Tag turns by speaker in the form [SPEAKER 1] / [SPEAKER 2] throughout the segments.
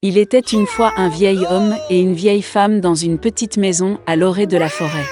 [SPEAKER 1] Il était une fois un vieil homme et une vieille femme dans une petite maison à l'orée de la forêt.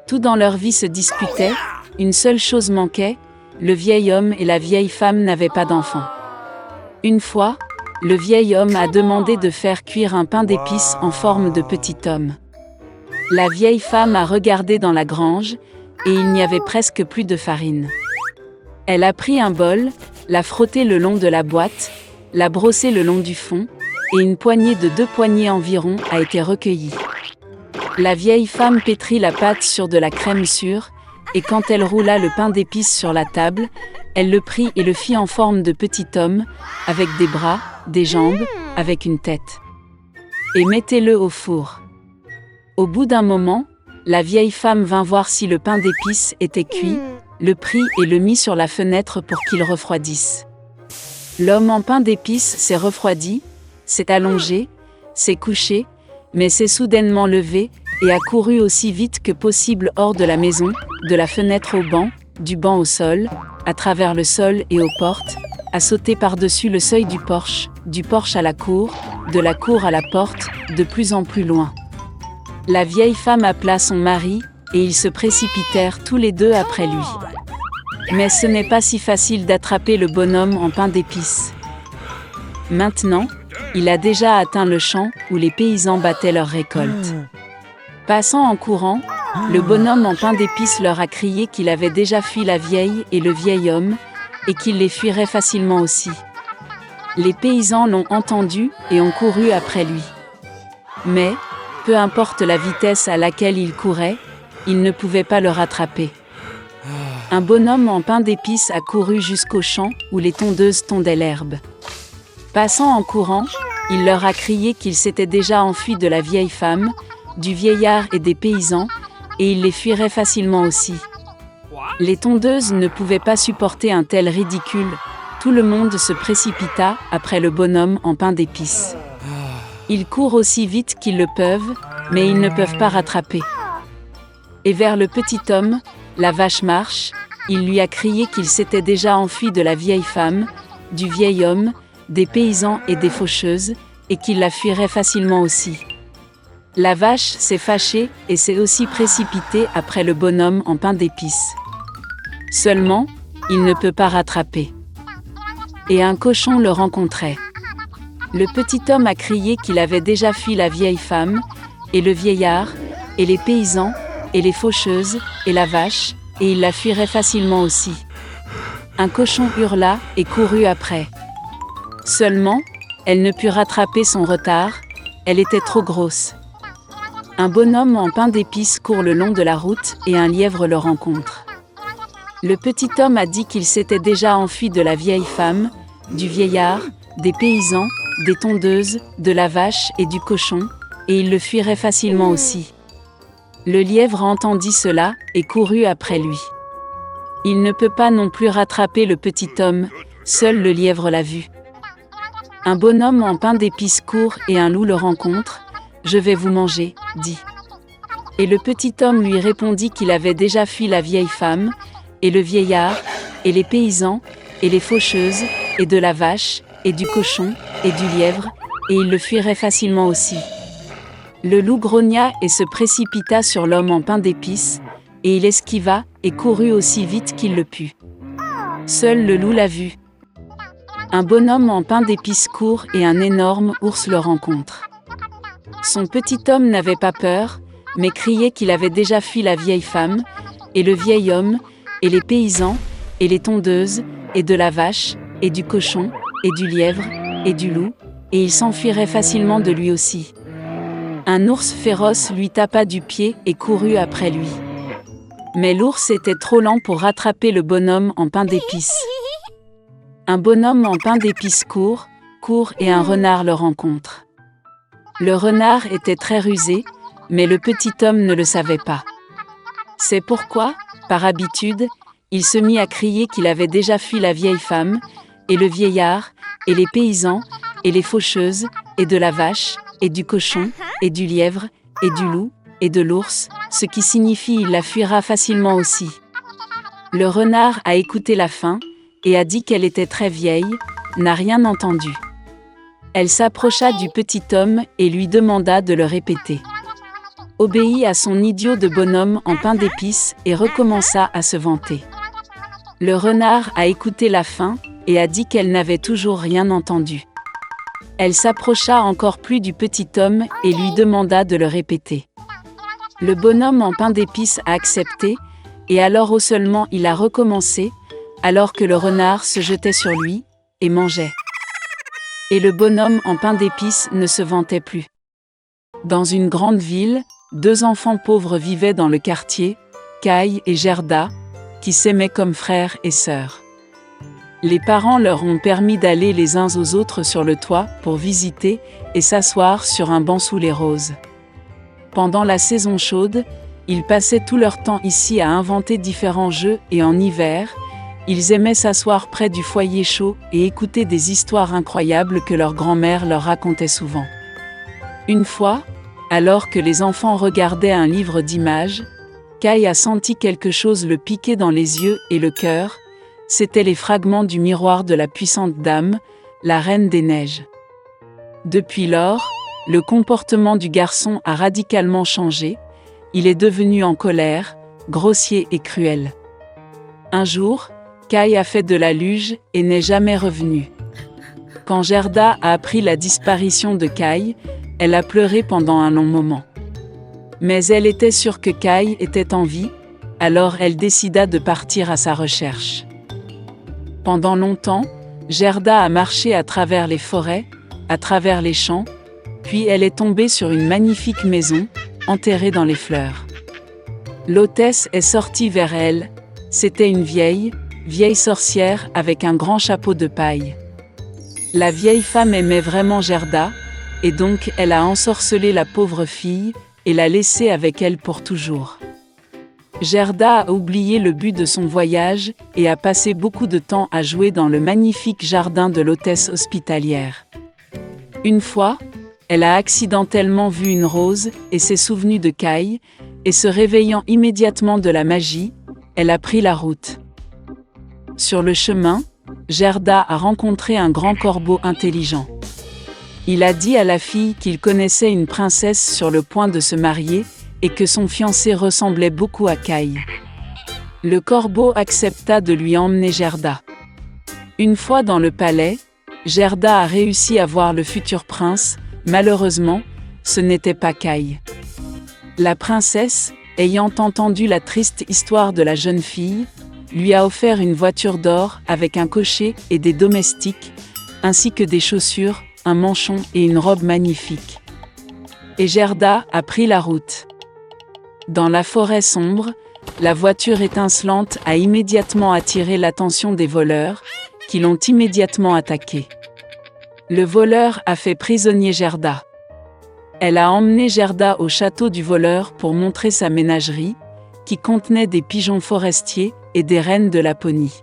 [SPEAKER 1] Tout dans leur vie se disputait, une seule chose manquait, le vieil homme et la vieille femme n'avaient pas d'enfants. Une fois, le vieil homme a demandé de faire cuire un pain d'épices en forme de petit homme. La vieille femme a regardé dans la grange, et il n'y avait presque plus de farine. Elle a pris un bol, l'a frotté le long de la boîte, l'a brossé le long du fond, et une poignée de 2 poignées environ a été recueillie. La vieille femme pétrit la pâte sur de la crème sûre, et quand elle roula le pain d'épices sur la table, elle le prit et le fit en forme de petit homme, avec des bras, des jambes, avec une tête. Et mettez-le au four. Au bout d'un moment, la vieille femme vint voir si le pain d'épices était cuit, le prit et le mit sur la fenêtre pour qu'il refroidisse. L'homme en pain d'épices s'est refroidi, s'est allongé, s'est couché, mais s'est soudainement levé, et a couru aussi vite que possible hors de la maison, de la fenêtre au banc, du banc au sol, à travers le sol et aux portes, a sauté par-dessus le seuil du porche à la cour, de la cour à la porte, de plus en plus loin. La vieille femme appela son mari, et ils se précipitèrent tous les deux après lui. Mais ce n'est pas si facile d'attraper le bonhomme en pain d'épices. Maintenant, il a déjà atteint le champ où les paysans battaient leur récolte. Passant en courant, le bonhomme en pain d'épices leur a crié qu'il avait déjà fui la vieille et le vieil homme, et qu'il les fuirait facilement aussi. Les paysans l'ont entendu et ont couru après lui. Mais, peu importe la vitesse à laquelle il courait, ils ne pouvaient pas le rattraper. Un bonhomme en pain d'épices a couru jusqu'au champ où les tondeuses tondaient l'herbe. Passant en courant, il leur a crié qu'il s'était déjà enfui de la vieille femme, du vieillard et des paysans, et il les fuirait facilement aussi. Les tondeuses ne pouvaient pas supporter un tel ridicule, tout le monde se précipita après le bonhomme en pain d'épices. Ils courent aussi vite qu'ils le peuvent, mais ils ne peuvent pas rattraper. Et vers le petit homme, la vache marche, il lui a crié qu'il s'était déjà enfui de la vieille femme, du vieil homme, des paysans et des faucheuses, et qu'il la fuirait facilement aussi. La vache s'est fâchée et s'est aussi précipitée après le bonhomme en pain d'épices. Seulement, il ne peut pas rattraper. Et un cochon le rencontrait. Le petit homme a crié qu'il avait déjà fui la vieille femme, et le vieillard, et les paysans, et les faucheuses, et la vache, et il la fuirait facilement aussi. Un cochon hurla et courut après. Seulement, elle ne put rattraper son retard, elle était trop grosse. Un bonhomme en pain d'épices court le long de la route et un lièvre le rencontre. Le petit homme a dit qu'il s'était déjà enfui de la vieille femme, du vieillard, des paysans, des tondeuses, de la vache et du cochon, et il le fuirait facilement aussi. Le lièvre entendit cela et courut après lui. Il ne peut pas non plus rattraper le petit homme, seul le lièvre l'a vu. Un bonhomme en pain d'épices court et un loup le rencontre. « Je vais vous manger », dit. Et le petit homme lui répondit qu'il avait déjà fui la vieille femme, et le vieillard, et les paysans, et les faucheuses, et de la vache, et du cochon, et du lièvre, et il le fuirait facilement aussi. Le loup grogna et se précipita sur l'homme en pain d'épices, et il esquiva et courut aussi vite qu'il le put. Seul le loup l'a vu. Un bonhomme en pain d'épices court et un énorme ours le rencontre. Son petit homme n'avait pas peur, mais criait qu'il avait déjà fui la vieille femme, et le vieil homme, et les paysans, et les tondeuses, et de la vache, et du cochon, et du lièvre, et du loup, et il s'enfuirait facilement de lui aussi. Un ours féroce lui tapa du pied et courut après lui. Mais l'ours était trop lent pour rattraper le bonhomme en pain d'épices. Un bonhomme en pain d'épices court et un renard le rencontre. Le renard était très rusé, mais le petit homme ne le savait pas. C'est pourquoi, par habitude, il se mit à crier qu'il avait déjà fui la vieille femme, et le vieillard, et les paysans, et les faucheuses, et de la vache, et du cochon, et du lièvre, et du loup, et de l'ours, ce qui signifie il la fuira facilement aussi. Le renard a écouté la fin, et a dit qu'elle était très vieille, n'a rien entendu. Elle s'approcha du petit homme et lui demanda de le répéter. Obéit à son idiot de bonhomme en pain d'épices et recommença à se vanter. Le renard a écouté la fin et a dit qu'elle n'avait toujours rien entendu. Elle s'approcha encore plus du petit homme et lui demanda de le répéter. Le bonhomme en pain d'épices a accepté, et alors seulement il a recommencé, alors que le renard se jetait sur lui et mangeait. Et le bonhomme en pain d'épices ne se vantait plus. Dans une grande ville, 2 enfants pauvres vivaient dans le quartier, Kai et Gerda, qui s'aimaient comme frères et sœurs. Les parents leur ont permis d'aller les uns aux autres sur le toit pour visiter et s'asseoir sur un banc sous les roses. Pendant la saison chaude, ils passaient tout leur temps ici à inventer différents jeux et en hiver, ils aimaient s'asseoir près du foyer chaud et écouter des histoires incroyables que leur grand-mère leur racontait souvent. Une fois, alors que les enfants regardaient un livre d'images, Kai a senti quelque chose le piquer dans les yeux et le cœur. C'étaient les fragments du miroir de la puissante dame, la Reine des Neiges. Depuis lors, le comportement du garçon a radicalement changé, il est devenu en colère, grossier et cruel. Un jour, Kai a fait de la luge et n'est jamais revenu. Quand Gerda a appris la disparition de Kai, elle a pleuré pendant un long moment. Mais elle était sûre que Kai était en vie, alors elle décida de partir à sa recherche. Pendant longtemps, Gerda a marché à travers les forêts, à travers les champs, puis elle est tombée sur une magnifique maison, enterrée dans les fleurs. L'hôtesse est sortie vers elle, c'était une vieille sorcière avec un grand chapeau de paille. La vieille femme aimait vraiment Gerda, et donc elle a ensorcelé la pauvre fille et l'a laissée avec elle pour toujours. Gerda a oublié le but de son voyage et a passé beaucoup de temps à jouer dans le magnifique jardin de l'hôtesse hospitalière. Une fois, elle a accidentellement vu une rose et s'est souvenue de Kai, et se réveillant immédiatement de la magie, elle a pris la route. Sur le chemin, Gerda a rencontré un grand corbeau intelligent. Il a dit à la fille qu'il connaissait une princesse sur le point de se marier, et que son fiancé ressemblait beaucoup à Kai. Le corbeau accepta de lui emmener Gerda. Une fois dans le palais, Gerda a réussi à voir le futur prince, malheureusement, ce n'était pas Kai. La princesse, ayant entendu la triste histoire de la jeune fille, lui a offert une voiture d'or avec un cocher et des domestiques, ainsi que des chaussures, un manchon et une robe magnifique. Et Gerda a pris la route. Dans la forêt sombre, la voiture étincelante a immédiatement attiré l'attention des voleurs, qui l'ont immédiatement attaquée. Le voleur a fait prisonnier Gerda. Elle a emmené Gerda au château du voleur pour montrer sa ménagerie, qui contenait des pigeons forestiers et des rennes de Laponie.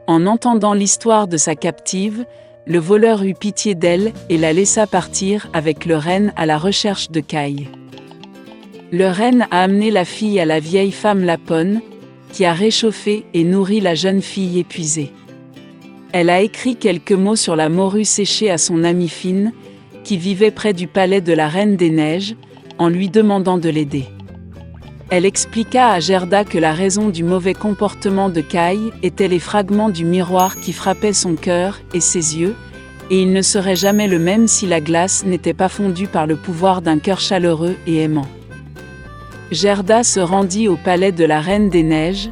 [SPEAKER 1] En entendant l'histoire de sa captive, le voleur eut pitié d'elle et la laissa partir avec le renne à la recherche de Kai. Le renne a amené la fille à la vieille femme Lapone, qui a réchauffé et nourri la jeune fille épuisée. Elle a écrit quelques mots sur la morue séchée à son amie Fine, qui vivait près du palais de la Reine des Neiges, en lui demandant de l'aider. Elle expliqua à Gerda que la raison du mauvais comportement de Kai était les fragments du miroir qui frappaient son cœur et ses yeux, et il ne serait jamais le même si la glace n'était pas fondue par le pouvoir d'un cœur chaleureux et aimant. Gerda se rendit au palais de la Reine des Neiges.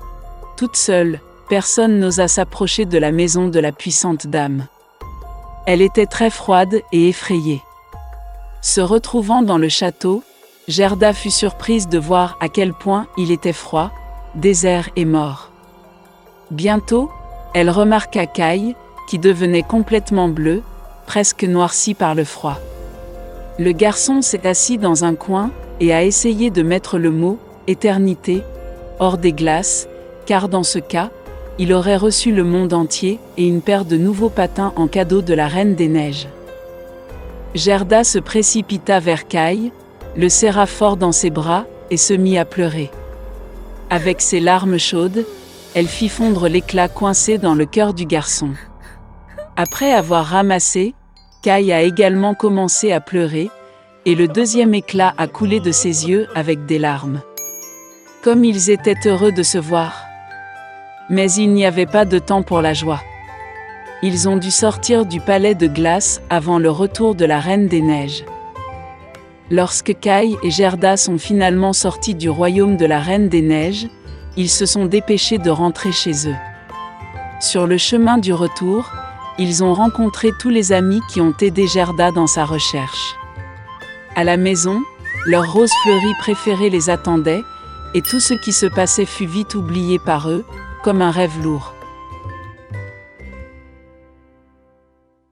[SPEAKER 1] Toute seule, personne n'osa s'approcher de la maison de la puissante dame. Elle était très froide et effrayée. Se retrouvant dans le château, Gerda fut surprise de voir à quel point il était froid, désert et mort. Bientôt, elle remarqua Kai, qui devenait complètement bleu, presque noirci par le froid. Le garçon s'est assis dans un coin et a essayé de mettre le mot « éternité » hors des glaces, car dans ce cas, il aurait reçu le monde entier et une paire de nouveaux patins en cadeau de la Reine des Neiges. Gerda se précipita vers Kai, le serra fort dans ses bras et se mit à pleurer. Avec ses larmes chaudes, elle fit fondre l'éclat coincé dans le cœur du garçon. Après avoir ramassé, Kai a également commencé à pleurer, et le deuxième éclat a coulé de ses yeux avec des larmes. Comme ils étaient heureux de se voir. Mais il n'y avait pas de temps pour la joie. Ils ont dû sortir du palais de glace avant le retour de la Reine des Neiges. Lorsque Kai et Gerda sont finalement sortis du royaume de la Reine des Neiges, ils se sont dépêchés de rentrer chez eux. Sur le chemin du retour, ils ont rencontré tous les amis qui ont aidé Gerda dans sa recherche. À la maison, leur rose fleurie préférée les attendait, et tout ce qui se passait fut vite oublié par eux, comme un rêve lourd.